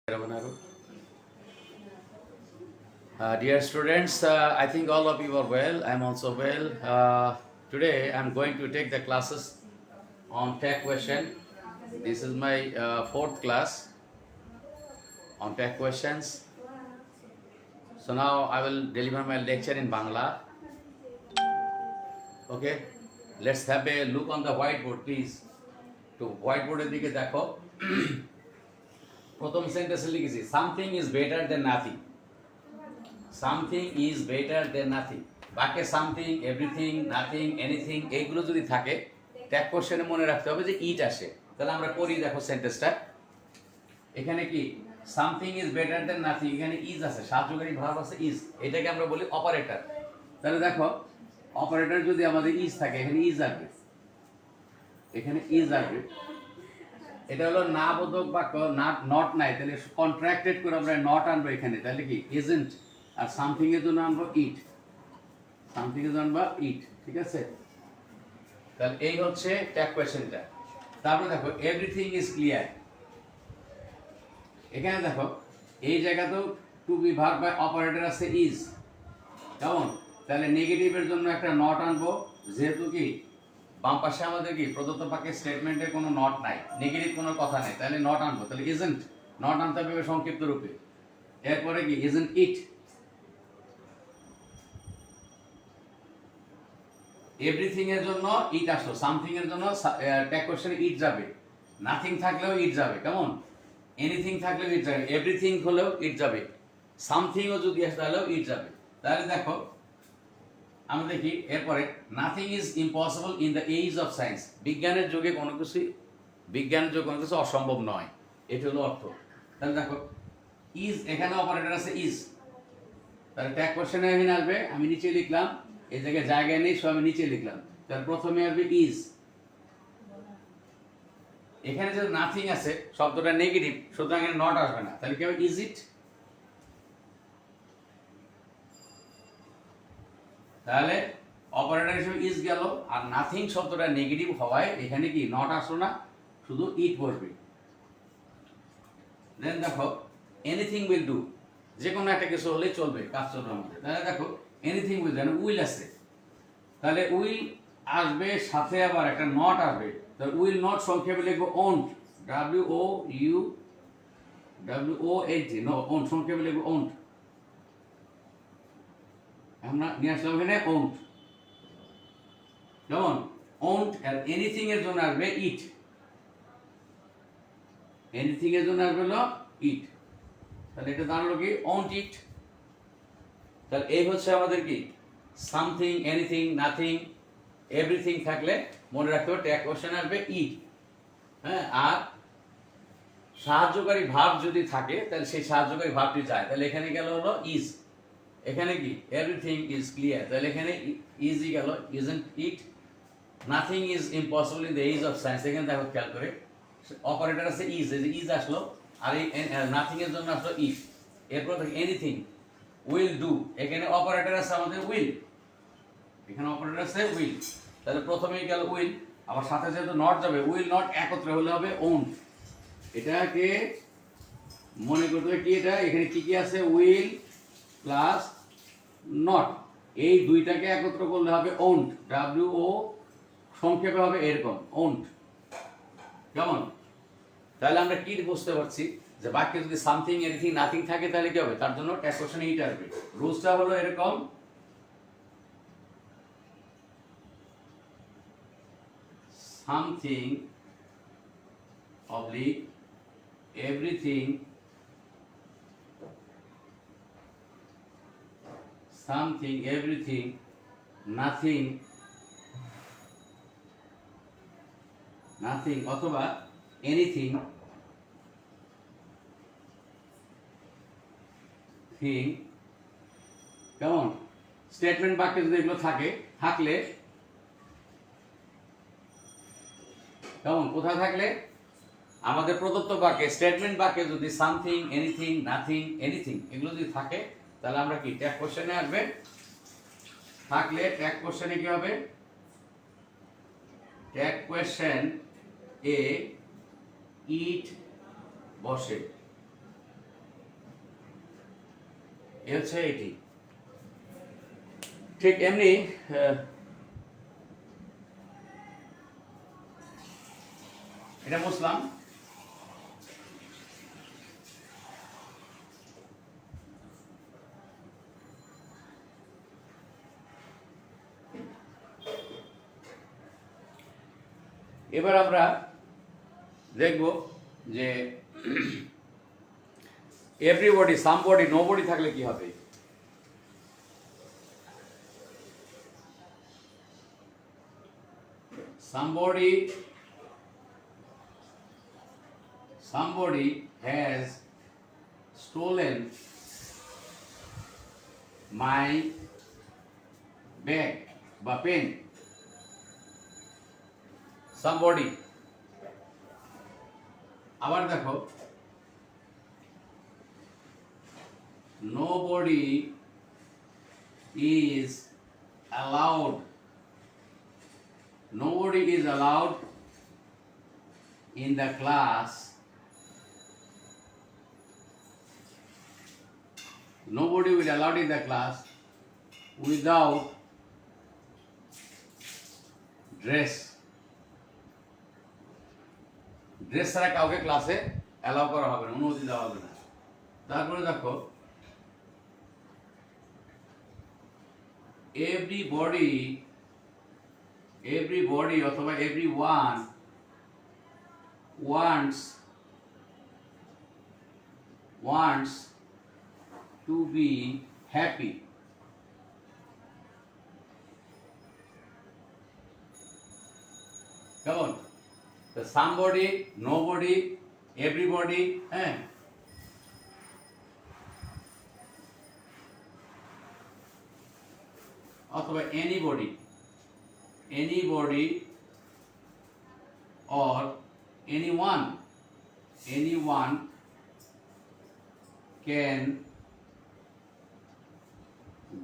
Dear students, I think all of you are well. I'm also well. Today I'm going to take the classes on tech question. This is my fourth class on tech questions. So now I will deliver my lecture in Bangla. Okay, let's have a look on the whiteboard, please. To whiteboard দিকে দেখো প্রথম সেন্টেন্সে লিখেছি something is better then nothing something is better then nothing বাক্যে something everything nothing anything এইগুলো যদি থাকে tag কোশ্চেনে মনে রাখতে হবে যে ইট আসে তাহলে আমরা করি দেখো সেন্টেন্সটা এখানে কি something is better then nothing এখানে ইজ আছে সাহায্যকারী ভার্ব আছে ইজ এটাকে আমরা বলি অপারেটর তাহলে দেখো অপারেটর যদি আমাদের ইজ থাকে এখানে ইজ আসবে এখানে ইজ আসবে এটা হলো না বোধক বাক্য নট নাই তাহলে কন্ট্রাক্টেড করে আমরা নট আনবো এখানে তাহলে কি ইজন্ট আর সামথিং এর জন্য আনবো ইট সামথিং এর জন্য আনবো ইট ঠিক আছে তাহলে এই হচ্ছে ট্যাগ কোশ্চেনটা তারপরে দেখো এভরিথিং ইজ ক্লিয়ার এখানে দেখো এই জায়গাতেও to be verb by operator আছে ইজ কেমন তাহলে নেগেটিভের জন্য একটা নট আনবো যেহেতু কি বাম পাশে আমাদের কি প্রদত্ত বাক্যের স্টেটমেন্টে কোনো নট নাই নেগেটিভ কোনো কথা নাই তাহলে নট আনবো তাহলে ইজন্ট নট আনতে হবে সংক্ষিপ্ত রূপে এরপরে কি ইজন্ট ইট এভরিথিং এর জন্য ইট আসলো সামথিং এর জন্য ট্যাগ কোশ্চেনে ইট যাবে নাথিং থাকলেও ইট যাবে কেমন এনিথিং থাকলেও ইট যাবে এভরিথিং হলেও ইট যাবে সামথিংও যদি আসে তাহলেও ইট যাবে তাহলে দেখো আমরা দেখি এরপরে nothing is impossible in the age of science বিজ্ঞানের যুগে কোনো কিছু বিজ্ঞানের যুগে কোনো কিছু অসম্ভব নয় এটা হলো অর্থ তাহলে দেখো ইজ এখানে অপারেটর আছে ইজ তাহলে ট্যাগ কোশ্চেনে এখানে আসবে আমি নিচে লিখলাম এই জায়গায় জায়গায় নেই সব আমি নিচে লিখলাম তাহলে প্রথমে আসবে ইজ এখানে যে নাথিং আছে শব্দটা নেগেটিভ সুতরাং এখানে নট আসবে না তাহলে কি হবে ইজ ইট তাহলে অপারেটর হিসেবে ইজ গেল আর নাথিং শব্দটা নেগেটিভ হওয়ায় এখানে কি নট আসলো না শুধু ইট বসবে দেন দেখো এনিথিং উইল ডু যে কোনো একটা কিছু হলেই চলবে কাজ চলবে আমাদের তাহলে দেখো এনিথিং উইল যেন উইল আছে তাহলে উইল আসবে সাথে আবার একটা নট আসবে তাহলে উইল নট সংক্ষেপে লিখবো ওন্ট WOUNT নো ওন্ট সংক্ষেপে লিখবো ওন্ট আমরা নিয়ে আসলাম এখানে ওন্ট যেমন ওন্ট আর এনিথিং এর জন্য আসবে ইট এনিথিং এর জন্য আসবে হলো ইট তাহলে এটা দাঁড়ালো কি ওন্ট ইট তাহলে এই হচ্ছে আমাদের কি সামথিং এনিথিং নাথিং এভরিথিং থাকলে মনে রাখতে হবে ট্যাগ কোশ্চেন আসবে ইট হ্যাঁ আর সাহায্যকারী ভার্ব যদি থাকে তাহলে সেই সাহায্যকারী ভার্বটি যায় তাহলে এখানে গেল হলো ইজ এখানে কি এভরিথিং ইজ ক্লিয়ার তাহলে এখানে ইজি গেল isn't it nothing is impossible in the age of science এখানে দেখো খেয়াল করে অপারেটর আছে ইজ এই যে ইজ আসলো আর এই নাথিং এর জন্য আসলো ইফ এরপর থেকে এনিথিং উইল ডু এখানে অপারেটর আছে আমাদের উইল এখানে অপারেটর আছে উইল তাহলে প্রথমেই গেল উইল আবার সাথে যেহেতু নট যাবে উইল নট একত্রে হলে হবে ওন এটাকে মনে করতে হবে কি এটা এখানে কি কি আছে উইল প্লাস নট এই দুইটাকে একত্র করলে হবে ওন্ট WO সংক্ষেপে হবে এরকম ওন্ট কেমন তাহলে আমরা কি বুঝতে পারছি যে বাক্যে যদি সামথিং এনিথিং নাথিং থাকে তাহলে কি হবে তার জন্য ট্যাগ কোশ্চেনে ইট আসবে রুলসটা হলো এরকম something oblique everything something everything nothing অথবা anything thing কেমন স্টেটমেন্ট বাক্যে যদি এগুলো থাকলে কেমন কোথায় থাকলে আমাদের প্রদত্ত বাক্যে স্টেটমেন্ট বাক্যে যদি সামথিং এনিথিং নাথিং এনিথিং এগুলো যদি থাকে তাহলে আমরা কি ট্যাগ কোশ্চেনে আসবে থাকলে ট্যাগ কোশ্চেনে কি হবে ট্যাগ কোশ্চেন এ ইট বসে এ হচ্ছে এটি। ঠিক এমনি এটা মুসলাম। এবার আমরা দেখব যে এভরিবডি, সামবডি, নোবডি থাকলে কি হবে। somebody has stolen my bag বা পেন। somebody। আবার দেখো nobody is allowed, nobody is allowed in the class, nobody will allowed in the class without dress, dress ছাড়া কাউকে ক্লাসে অ্যালাউ করা হবে না, অনুমতি দেওয়া হবে না। তারপরে দেখো everybody অথবা everyone wants to be happy, কেমন? তো somebody, nobody, everybody, হ্যাঁ, অথবা anybody or anyone can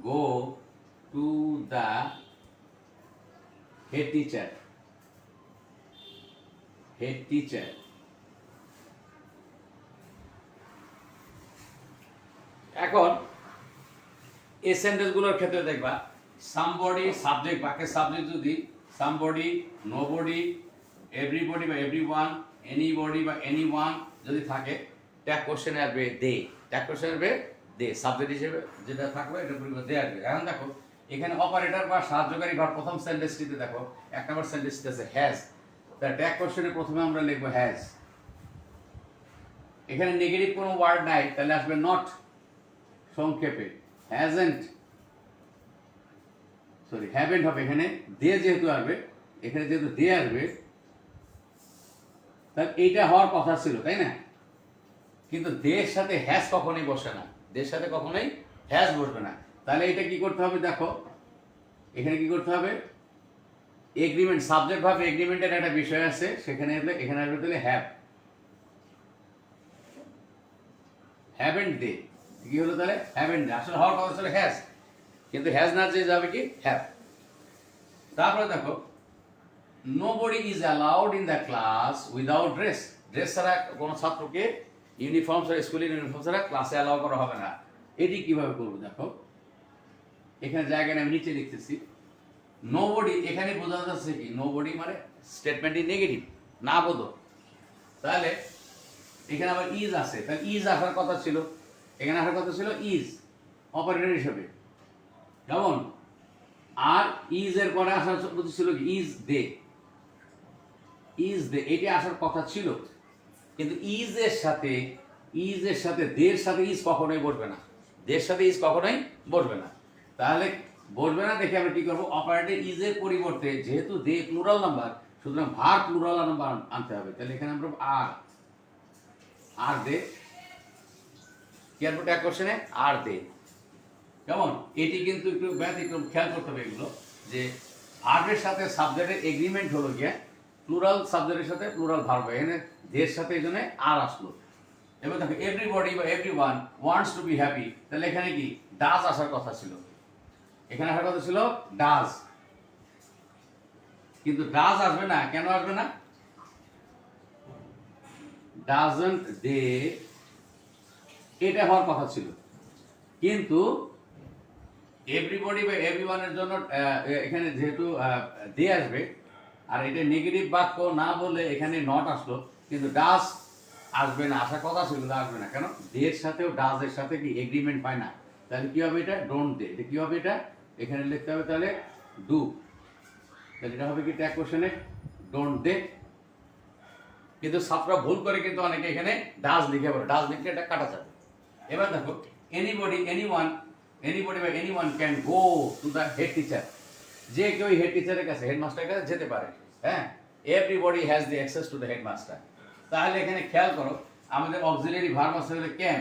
go to the head teacher, এখন এই সেন্টেন্সগুলোর ক্ষেত্রে দেখবা somebody সাবজেক্ট, বাক্যের সাবজেক্ট যদি somebody, nobody, everybody বা everyone, anybody বা anyone যদি থাকে, ট্যাগ কোশ্চেনে আসবে দে, ট্যাগ কোশ্চেনে আসবে দে, সাবজেক্ট হিসেবে যেটা থাকবে এটা পরিবর্তে দে আসবে। এখন দেখো এখানে অপারেটর বা সাহায্যকারী ভার্ব প্রথম সেন্টেন্সটিতে দেখো 1 নম্বর সেন্টেন্সটিতে আছে হ্যাজ, তার ট্যাগ কোশ্চেনে প্রথমে আমরা লিখবো হ্যাজ। এখানে নেগেটিভ কোনো ওয়ার্ড নাই, তাহলে আসবে নট, সংক্ষেপে হ্যাজেন্ট, সরি হ্যাভেন্ট হবে। এখানে দে যেহেতু আসবে, এখানে যেহেতু দে আসবে, তাহলে এইটা হওয়ার কথা ছিল, তাই না? কিন্তু দের সাথে হ্যাজ কখনোই বসে না, দের সাথে কখনোই হ্যাজ বসবে না। তাহলে এটা কি করতে হবে দেখো, এখানে কি করতে হবে, এগ্রিমেন্ট, সাবজেক্ট ভাবে এগ্রিমেন্টের একটা বিষয় আছে, সেখানে এখানে আসবে তাহলে হ্যাভেন্ট দে, কি হলো তাহলে হ্যাভেন্ট দে, আসলে হওয়ার কথা ছিল হ্যাজ, কিন্তু হ্যাজ না যে যাবে কি হ্যাভ। তারপরে দেখো nobody is allowed in the class without dress, dress ছাড়া কোনো ছাত্রকে ইউনিফর্ম ছাড়া, স্কুলের ইউনিফর্ম ছাড়া ক্লাসে অ্যালাউ করা হবে না। এটি কিভাবে করবো দেখো, এখানে জায়গায় আমি নিচে লিখতেছি নোবডি, এখানে বোঝা যাচ্ছে কি নোবডি মানে স্টেটমেন্টই নেগেটিভ, না বোধ, তাহলে এখানে আবার ইজ আছে, তাহলে ইজ আসার কথা ছিল, এখানে আসার কথা ছিল ইজ অপারেটর হিসেবে, কেমন? আর ইজ এর পরে আসার কথা ছিল কি ইজ দে, এটি আসার কথা ছিল, কিন্তু ইজ এর সাথে দের সাথে ইজ কখনোই বসবে না, দের সাথে ইজ কখনোই বসবে না। তাহলে বসবে না দেখে আমরা কি করবো, অপারেটর ইজ এর পরিবর্তে যেহেতু দে প্লুরাল নাম্বার, সুতরাং ভার্ব প্লুরাল নাম্বার আনতে হবে। তাহলে এখানে আমরা আর দে, কি আসবে ট্যাগ কোশ্চেনে আর দে, কেমন? এটি কিন্তু একটু ব্যতিক্রম, খেয়াল করতে হবে এগুলো, যে ভার্বের সাথে সাবজেক্টের এগ্রিমেন্ট হলো গিয়ে প্লুরাল সাবজেক্টের সাথে প্লুরাল ভার্ব, এখানে দের সাথে এই জন্য আর আসলো। এবার দেখো এভরিবডি বা everyone wants to be happy, তাহলে এখানে কি ডাজ আসার কথা ছিল, এখানে আসার কথা ছিল ডাজ, কিন্তু ডাজ আসবে না, কেন আসবে না? ডাজন্ট দে, এটা হওয়ার কথা ছিল, কিন্তু এভরিবডি বা এভরিওয়ানের জন্য এখানে যেহেতু দে আসবে, আর এটা নেগেটিভ বাক্য না বলে এখানে নট আসলো, কিন্তু ডাস আসবে না, আসার কথা ছিল কিন্তু আসবে না। কেন? দের সাথেও ডাজের সাথে কি এগ্রিমেন্ট হয় না। তাহলে কি হবে? এটা ডোন্ট দে। এটা কি হবে? এটা এখানে লিখতে হবে তাহলে ডু। তাহলে এটা হবে কি ট্যাগ কোশ্চেনে ডোন্ট দে। কিন্তু ছাত্ররা ভুল করে কিন্তু অনেকে এখানে ডাজ লিখে বলে, ডাজ লিখলে এটা কাটা যাবে। এবার দেখো এনিবডি বা anyone can go to the head teacher. যে কেউ হেড টিচারের কাছে, হেডমাস্টারের কাছে যেতে পারে। হ্যাঁ, everybody has the access to the headmaster. তাহলে এখানে খেয়াল করো, আমাদের অক্সিলারি ভার্ব আছে হলো ক্যান।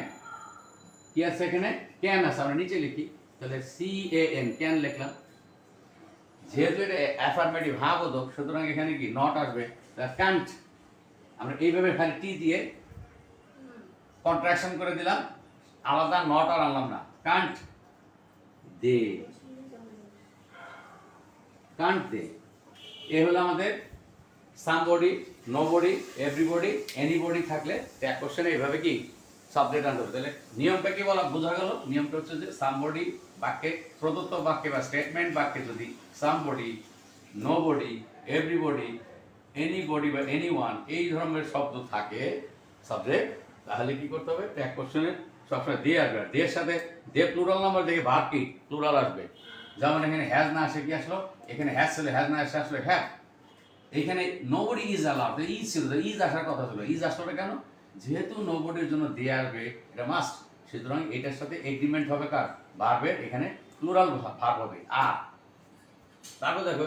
কি আছে এখানে? ক্যান আছে। আমরা নিচে লিখি তাহলে CAN, ক্যান লিখলাম। যেহেতু এটা অ্যাফার্মেটিভ হ্যাঁ বোধক, সুতরাং এখানে কি নট আসবে, কান্ট। আমরা এইভাবে খালি টি দিয়ে কন্ট্রাকশন করে দিলাম, আলাদা নট আর আনলাম না। কান্ট দে, কান্ট দে। এ হলো আমাদের সামবডি, নোবডি, এভরিবডি, এনিবডি থাকলে ট্যাগ কোশ্চেনে এইভাবে কি সাবজেক্ট আনতে হবে। তাহলে নিয়মটা কি বলা বোঝা গেল? নিয়মটা হচ্ছে যে সামবডি বাক্যে, প্রদত্ত বাক্যে বা স্টেটমেন্ট বাক্যে যদি সামবডি, নোবডি, এভরিবডি, এনিবডি বা এনিওয়ান এই ধরনের শব্দ থাকে সাবজেক্ট, তাহলে কি করতে হবে? ট্যাগ কোশ্চেনে সবসময় দিয়ে আসবে। দের সাথে দে প্লুরাল নাম্বার দেখে ভার্ব কি প্লুরাল আসবে। যেমন এখানে হ্যাজ না আসে কি আসলো? এখানে হ্যাজ ছিল, হ্যাজ না এসে আসলো হ্যাভ। এখানে নোবডি ইজ অ্যালাউড, ইজ ছিল, ইজ আসার কথা ছিল, ইজ আসলো কেন? যেহেতু নোবডির জন্য দিয়ে আসবে, এটা মাস্ট, সুতরাং এটার সাথে এগ্রিমেন্ট হবে কার? ভার্বের। এখানে প্লুরাল ভার্ব হবে আর। তারপর দেখো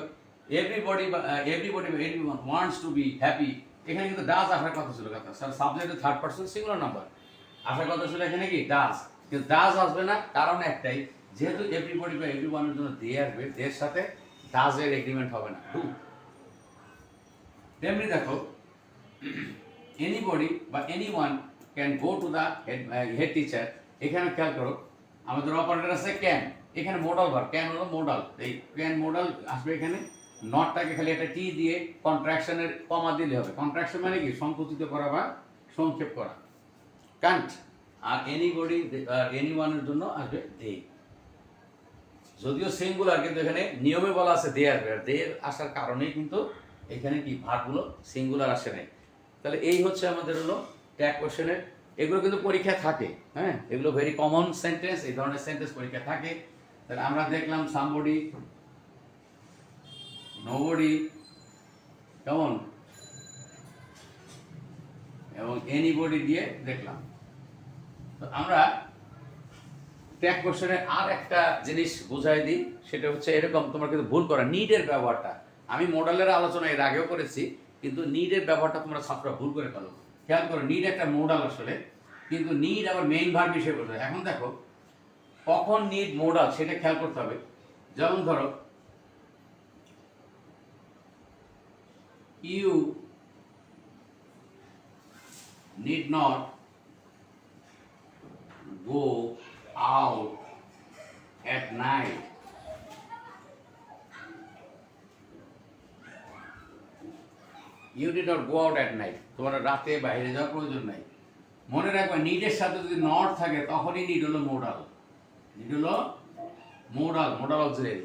এভরিবডি বা everyone wants to be happy, এখানে কিন্তু ডাজ আসার কথা ছিল। কথা সাবজেক্টের থার্ড পারসন সিঙ্গুলার নাম্বার আসার কথা ছিল, এখানে কি ডাজ, কিন্তু ডাজ আসবে না। কারণ একটাই, যেহেতু এভরিবডি বা এভরিওয়ানের জন্য দিয়ে আসবে, দের সাথে ডাজের এগ্রিমেন্ট হবে না, ডু। তেমনি দেখো এনিবডি বা anyone can go to the head teacher. এখানে খেয়াল করো, আমাদের অপারেটর আছে ক্যান, এখানে মোডাল ভার্ব, ক্যান হলো মোডাল, এই ক্যান মোডাল আসবে এখানে। নটটাকে খালি একটা টি দিয়ে কন্ট্রাকশনের কমা দিলে হবে। কন্ট্রাকশন মানে কি? সংকুচিত করা বা সংক্ষেপ করা, কান্ট। আর এনিবডি আর এনিওয়ানের জন্য আসবে দে। যদিও সিঙ্গুলার, কিন্তু এখানে নিয়মে বলা আছে দে আসবে, আর দে আসার কারণেই কিন্তু এখানে কি ভার্বগুলো সিঙ্গুলার আসে নাই। তাহলে এই হচ্ছে আমাদের হলো ট্যাগ কোশ্চেনের। এগুলো কিন্তু পরীক্ষা থাকে, হ্যাঁ, এগুলো ভেরি কমন সেন্টেন্স, এই ধরনের সেন্টেন্স পরীক্ষা থাকে। তাহলে আমরা দেখলাম সামবডি, নোবডি, কেমন, এবং এনিবডি দিয়ে দেখলাম। তো আমরা ট্যাগ কোশ্চেনের আর একটা জিনিস বুঝাই দিই, সেটা হচ্ছে এরকম, তোমরা কিন্তু ভুল করা নিডের ব্যবহারটা। আমি মডেলের আলোচনা এর আগেও করেছি, কিন্তু নিডের ব্যবহারটা তোমরা ছাত্ররা ভুল করে ফেলো। খেয়াল করো, নিড একটা মোডাল আসলে, কিন্তু নিড আবার মেইন ভার্ব হিসেবে বোঝায়। এখন দেখো কখন নিড মোডাল সেটা খেয়াল করতে হবে। যেমন ধরো you need not go out at night. You did not go out at night. তোমার রাতে বাইরে যাওয়ার প্রয়োজন নাই। মনে রাখবে, নিডের সাথে যদি নট থাকে তখনই নিড হলো মোডাল। নিড হলো মোডাল অক্সিলারি।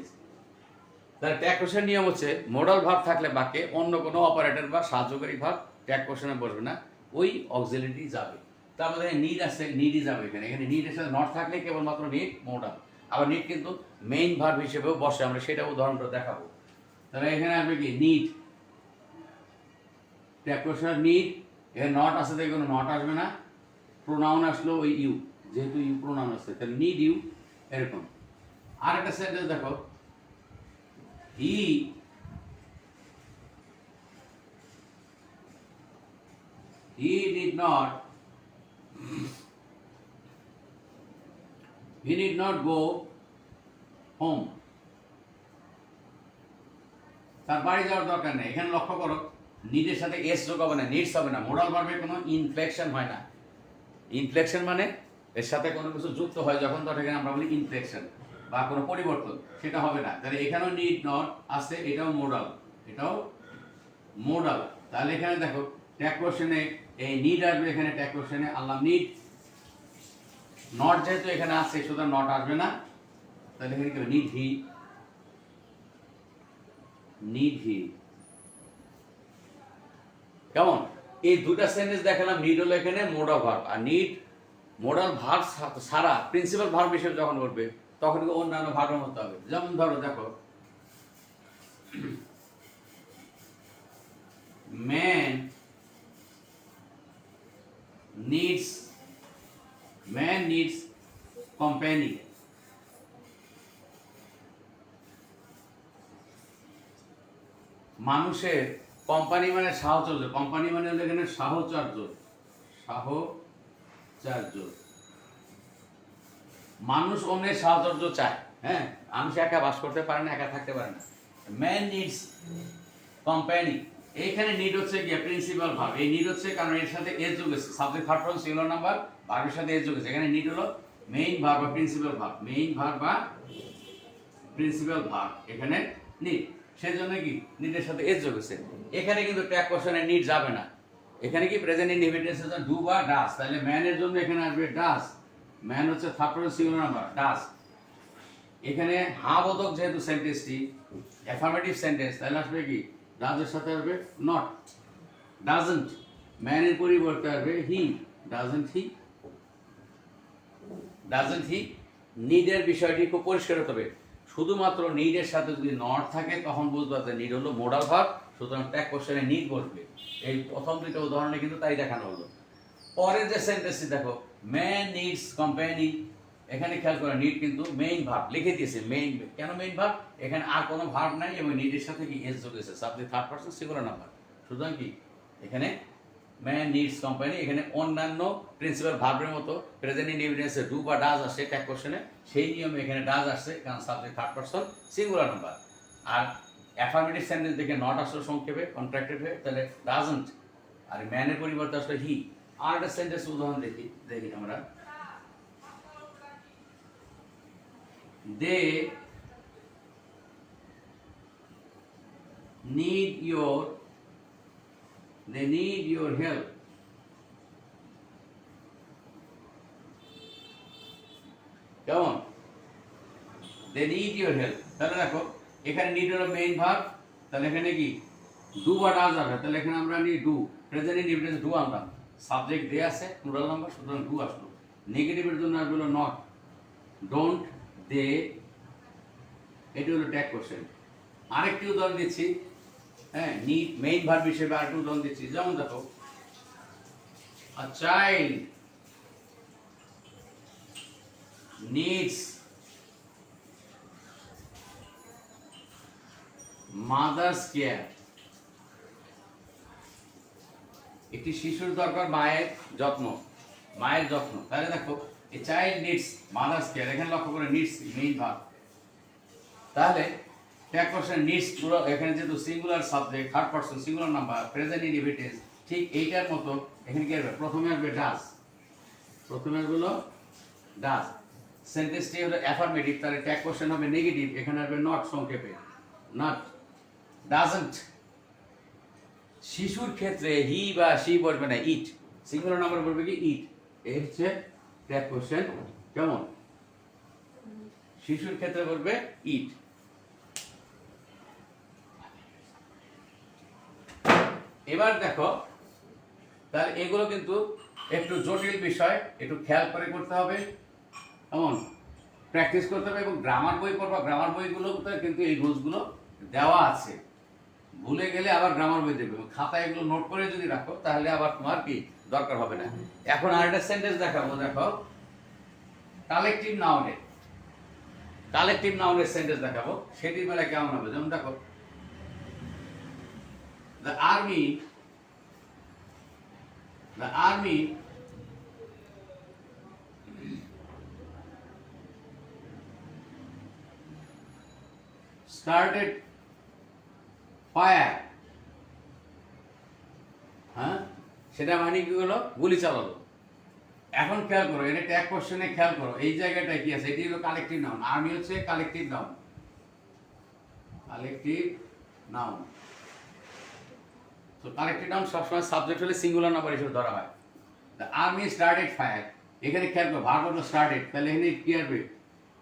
তাহলে ট্যাগ কোশ্চেন নিয়ম হচ্ছে, মোডাল ভার্ব থাকলে বাক্যে অন্য কোনো অপারেটর বা সাহায্যকারী ভার্ব ট্যাগ কোশ্চেনে বসবে না, ওই অক্সিলারি যাবে। তার মধ্যে নিড আছে, নিডই যাবে এখানে। এখানে নিডের সাথে নট থাকলে কেবলমাত্র নিড মোডাল। আবার নিড কিন্তু মেইন ভার্ব হিসেবেও বসে, আমরা সেটা উদাহরণটা দেখাবো। তাহলে এখানে আসবে কি নিড, ট্যাগ কোশ্চেন নিড, এখানে নট আছে তাই কোনো নট আসবে না। প্রোনাউন আসলো ওই ইউ, যেহেতু ইউ প্রোনাউন আছে, তাহলে নিড ইউ এরকম। আর একটা সেন্টেন্স দেখো, he did not go home. তার বাড়ি যাওয়ার দরকার নেই। এখানে লক্ষ্য করো, নিডের সাথে এস যোগ হবে না, নিডস হবে না। মোডাল ভার্বে কোনো ইনফ্লেকশন হয় না। ইনফ্লেকশন মানে এর সাথে কোনো কিছু যুক্ত হয় যখন, তখন এখানে আমরা বলি ইনফ্লেকশন বা কোনো পরিবর্তন, সেটা হবে না। তাহলে এখানেও নিড নট আছে, এটাও মোডাল। তাহলে এখানে দেখো ট্যাগ কোশ্চেনে এই নিড আসবে, এখানে ট্যাগ কোশ্চেনে আনলাম নিড। নট যেহেতু এখানে আছে সুতরাং নট আসবে না, তাহলে এখানে কি নিড হি, নিড হি। কেমন? এই দুটা সেন্টেন্স দেখালাম। নিড হলো এখানে মোডাল ভার্ব, আর নিড মোডাল ভার্ব ছাড়া প্রিন্সিপাল ভার্ব হিসেবে যখন করবে তখন অন্যান্য ভার্বের মতো হবে। যেমন ধরো দেখো, man needs company. মানুষের কোম্পানি মানে সাহচর্য, কোম্পানি মানে হলো এখানে সাহচর্য, সাহচর্য। মানুষ অন্যের সাহচর্য চায়। হ্যাঁ, মানুষ একা বাস করতে পারে না, একা থাকতে পারে না। ম্যান নিডস কোম্পানি, এইখানে নিড হচ্ছে গিয়ে প্রিন্সিপাল ভার্ব। এই নিড হচ্ছে কারণ এর সাথে এস যোগ আছে, subject verb from singular number, ভার্বের সাথে এস যোগ আছে। এখানে নিড হলো মেইন ভার্ব বা প্রিন্সিপাল ভার্ব, মেইন ভার্ব বা প্রিন্সিপাল ভার্ব, এখানে নিড। সেজন্য কি নিডের সাথে এস যোগ আছে। এখানে কিন্তু ট্যাগ কোশ্চেনে নিড যাবে না। এখানে কি প্রেজেন্ট ইনডিফিনিটের জন্য ডু বা ডাস, তাহলে ম্যানের জন্য এখানে আসবে ডাস। ম্যান হচ্ছে থার্ড পারসন সিঙ্গুলার নাম্বার, ডাস। এখানে হা বোধক যেহেতু সেন্টেন্সটি অ্যাফার্মেটিভ সেন্টেন্স, তাহলে আসবে কি ডাজের সাথে আসবে নট, ডাজন্ট। ম্যানের পরিবর্তে আসবে হি, ডাজন্ট হি, ডাজন্ট হি। নিডের বিষয়টি খুব পরিষ্কার হতে হবে। শুধুমাত্র নিডের সাথে যদি নট থাকে তখন বুঝবা যে নিড হলো মোডাল ভার্ব, সুতরাং ট্যাগ কোশ্চেনে নিড বসবে। এই প্রথম দুটো উদাহরণে কিন্তু তাই দেখানো হলো। পরের যে সেন্টেন্সটি দেখো, ম্যান নিডস কোম্পানি, এখানে খেয়াল করে নিড কিন্তু মেইন ভার্ব লিখে দিয়েছে। মেইন কেন মেইন ভার্ব? এখানে আর কোনো ভার্ব নাই এবং নিডের সাথে কি এস যোগ আছে, subject third person singular number. সুতরাং কি এখানে ম্যান নিডস কোম্পানি, এখানে অন্যান্য প্রিন্সিপাল ভার্বের মতো প্রেজেন্ট ইনডিফিনিটে ডু বা ডাজ আসে ট্যাগ কোশ্চেনে, সেই নিয়মে এখানে ডাজ আসছে কারণ subject third person singular number. আর অ্যাফার্মেটিভ সেন্টেন্স দেখে নট আসলে সংক্ষেপে কন্ট্রাক্টেড হয়ে, তাহলে ডাজন্ট। আর ম্যানের পরিবর্তে আসলে হি। আর একটা সেন্টেন্স উদাহরণ দেখি আমরা, they need your help. কেমন? they need your help, তাহলে দেখো এখানে নিড হলো মেইন ভার্ব, তাহলে এখানে কি ডু বা ডাজ হবে, তাহলে এখানে আমরা need do, present indefinite do আনলাম, সাবজেক্ট দেয়া আছে প্লুরাল নাম্বার, সুতরাং ডু আসলো। নেগেটিভের জন্য আসবে হলো নট, ডোন্ট, দে, এটি হলো ট্যাগ কোশ্চেন। আরেকটি উদাহরণ দিচ্ছি, হ্যাঁ, নিড মেইন ভার্ব হিসেবে আরেকটি উদাহরণ দিচ্ছি। যেমন দেখো, a child needs mother's care. একটি শিশুর দরকার মায়ের যত্ন, মায়ের যত্ন। তাহলে দেখো a child needs mother's care, এখানে লক্ষ্য করে নিডস মেইন ভার্ব। তাহলে ট্যাগ কোশ্চেন নিডস পুরো, এখানে যেহেতু singular subject third person singular number present indefinite, ঠিক এইটার মতো এখানে কি আসবে, প্রথমে আসবে ডাজ, প্রথমে আসবে হলো ডাজ। সেন্টেন্সটি হলো অ্যাফার্মেটিভ, তাহলে ট্যাগ কোশ্চেন হবে নেগেটিভ, এখানে আসবে নট সংক্ষেপে, নট, ডাজন্ট। শিশুর ক্ষেত্রে হি বা শি বলবে না, ইট, সিঙ্গুলার নাম্বার বলবে কি ইট। এই হচ্ছে ট্যাগ কোশ্চেন। কেমন? শিশুর ক্ষেত্রে বলবে ইট। এবার দেখো, তাহলে এগুলো কিন্তু একটু জটিল বিষয়, একটু খেয়াল করে করতে হবে, এমন প্র্যাকটিস করতে হবে। এবং গ্রামার বই পড়বা, গ্রামার বইগুলোতে কিন্তু এই রুলসগুলো দেওয়া আছে। ভুলে গেলে আবার গ্রামার বই দেবে, খাতায় এগুলো নোট করে যদি রাখো তাহলে আবার তোমার কি দরকার হবে না। এখন আরেকটা সেন্টেন্স দেখাবো, দেখো কালেকটিভ নাউনের সেন্টেন্স দেখাবো, সেটির বেলায় কেমন হবে। যেমন দেখো, the army started fire, হ্যাঁ, সেটা মানে কি হলো, গুলি চালালো। এখন খেয়াল করো, এটা ট্যাগ কোশ্চেনে খেয়াল করো, এই জায়গাটায় কি আছে, এটি হলো কালেকটিভ নাউন। আর্মি হচ্ছে কালেকটিভ নাউন, কালেকটিভ নাউন। তো কালেকটিভ নাউন সবসময় সাবজেক্ট হলে সিঙ্গুলার নাম্বার হিসেবে ধরা হয়। দ্য আর্মি স্টার্টেড ফায়ার, এখানে খেয়াল করো ভার্ব হলো স্টার্টেড, তাহলে এখানে কি আসবে?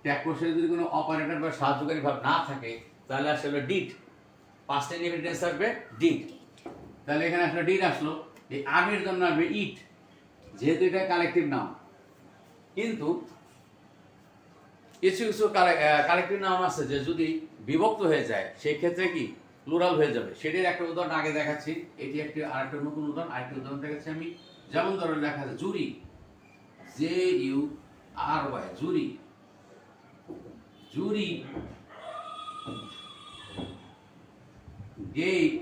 ট্যাগ কোশ্চেনে যদি কোনো অপারেটর বা সাহায্যকারী ভাব না থাকে তাহলে আসলে ডিড, পাস্ট ইনডিফিনিট টেন্স আসবে ডিড। তাহলে এখানে আসলে ডিড আসলো। এই আর্মির জন্য আসবে ইট, যেহেতু এটা কালেকটিভ নাউন। কিন্তু কিছু কিছু কালেকটিভ নাউন আছে যে যদি বিভক্ত হয়ে যায় সেই ক্ষেত্রে কি প্লুরাল হয়ে যাবে। সেটির একটা উদাহরণ আগে দেখাচ্ছি, এটি একটি আরেকটা নতুন উদাহরণ, আরেকটা উদাহরণ দেখাচ্ছি আমি। যেমন ধরো লেখা আছে জুরি, JURY, জুরি। জুরি gave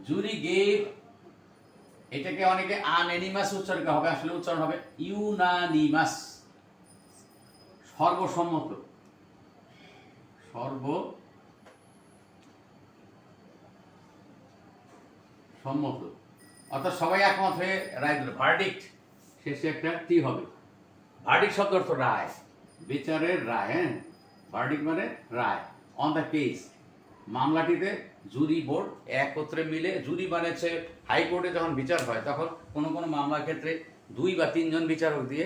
জুরি গেভ, এটাকে অনেকে আনএনিমাস উচ্চারণ হবে, আসলে উচ্চারণ হবে ইউনানিমাস, সর্বসম্মত, সর্বসম্মত, অর্থাৎ সবাই একমত হয়ে রায় দিল। ভার্ডিক্ট, শেষে একটা টি হবে। ভার্ডিক্ট শব্দ অর্থ রায়, বিচারের রায়। হ্যাঁ, ভার্ডিক্ট মানে রায়। অন দ্য কেস, মামলাটিতে জুরি বোর্ড একত্রে মিলে, জুরি বানিয়েছে হাইকোর্টে যখন বিচার হয় তখন কোনো কোনো মামলার ক্ষেত্রে 2 বা 3 জন বিচারক দিয়ে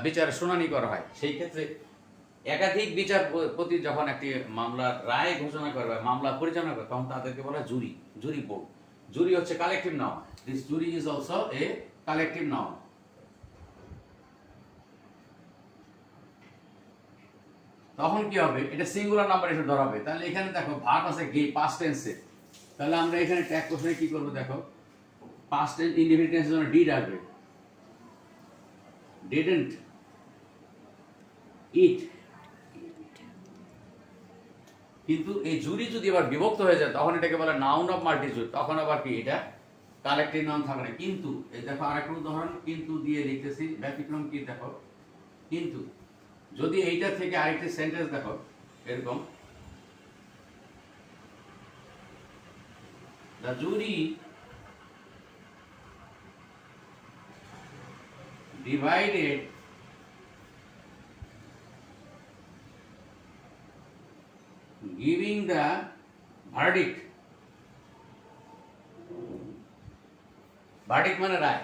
বিচারের শুনানি করা হয়। সেই ক্ষেত্রে একাধিক বিচারপতি যখন একটি মামলার রায় ঘোষণা করে বা মামলা পরিচালনা করে তখন তাদেরকে বলা হয় জুরি, জুরি বোর্ড। জুরি হচ্ছে collective noun, this jury is also a collective noun. তখন কি হবে? এটা সিঙ্গুলার নাম্বার এসে ধরা হবে। তাহলে এখানে দেখো ভার্ব আছে গে, পাস্ট টেন্সে। তাহলে আমরা এখানে ট্যাগ কোশ্চেনে কি করব দেখো, পাস্ট টেন্স ইনডিফিনিট টেন্সের জন্য ডিড আসবে, ডিডন্ট ইট। কিন্তু এই জুরি যদি আবার বিভক্ত হয়ে যায় তখন এটাকে বলে নাউন অফ মাল্টিটিউড, তখন আবার কি এটা কালেকটিভ নাউন থাকবে না। কিন্তু এই দেখো আরেকটা উদাহরণ কিন্তু দিয়ে লিখতেছি, ব্যতিক্রম কি দেখো, কিন্তু যদি এইটা থেকে আরেকটি সেন্টেন্স দেখো এরকম, the jury divided giving the verdict, verdict মানে রায়।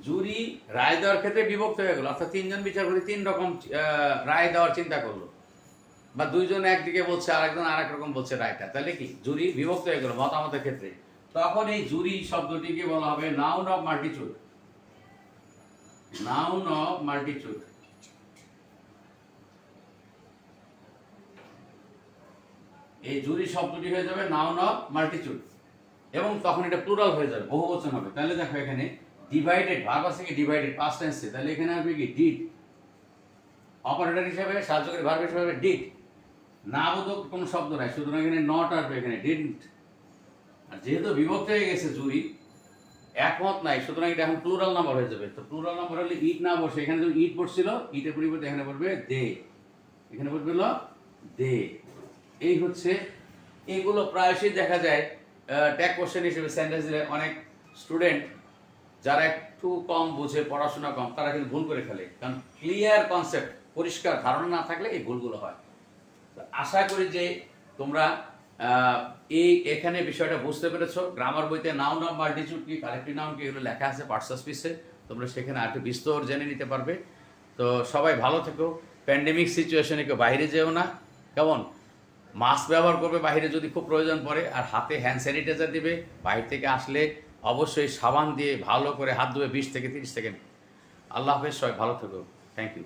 জুরি রায় দেওয়ার ক্ষেত্রে বিভক্ত হয়ে গেল, অর্থাৎ 3 জন বিচারপতি 3 রকম রায় দেওয়ার চিন্তা করলো, বা 2 জন একদিকে বলছে আরেকজন আরেক রকম বলছে রায়টা, তাহলে কি জুরি বিভক্ত হয়ে গেল মতামতের ক্ষেত্রে। তখন এই জুরি শব্দটিকে বলা হবে noun of multitude, noun of multitude. এই জুরি শব্দটি হয়ে যাবে নাউন অফ মাল্টিটিউড, এবং তখন এটা প্লুরাল হয়ে যাবে, বহুবচন হবে। তাহলে দেখো এখানে ডিভাইডেড, ভার্ব আছে কি ডিভাইডেড পাস্ট টেন্সে, তাহলে এখানে আসবে কি ডিড, অপারেটর হিসেবে সাহায্যকারী ভার্ব হিসেবে ডিড, না বোধক কোনো শব্দ নাই, সুতরাং এখানে নট আসবে, এখানে ডিডন্ট। আর যেহেতু বিভক্ত হয়ে গেছে জুরি, একমত নাই, সুতরাং এটা এখন প্লুরাল নাম্বার হয়ে যাবে। তো প্লুরাল নাম্বার হলে ইট না বসে, এখানে যদি ইট পড়ছিল, ইটের পরিবর্তে এখানে পড়বে দে, এখানে পড়বে হলো দে। এই হচ্ছে, এগুলো প্রায়শই দেখা যায় ট্যাগ কোশ্চেন হিসেবে সেন্টেন্স দিলে অনেক স্টুডেন্ট যারা একটু কম বুঝে, পড়াশোনা কম, তারা কিন্তু ভুল করে ফেলে, কারণ ক্লিয়ার কনসেপ্ট, পরিষ্কার ধারণা না থাকলে এই ভুলগুলো হয়। আশা করি যে তোমরা এখানে বিষয়টা বুঝতে পেরেছো। গ্রামার বইতে নাউন অফ মাল্টিটিউড কি, কালেক্টিভ নাউন কি, এগুলো লেখা আছে পার্টস পিসে, তোমরা সেখানে আরেকটু বিস্তর জেনে নিতে পারবে। তো সবাই ভালো থেকো, প্যান্ডেমিক সিচুয়েশনে কেউ বাইরে যেও না, কেমন, মাস্ক ব্যবহার করবে বাইরে যদি খুব প্রয়োজন পড়ে, আর হাতে হ্যান্ড স্যানিটাইজার দিবে। বাইরে থেকে আসলে অবশ্যই সাবান দিয়ে ভালো করে হাত ধুয়ে 20 থেকে 30 সেকেন্ড। আল্লাহ হাফেজ, সবাই ভালো থেকো, থ্যাংক ইউ।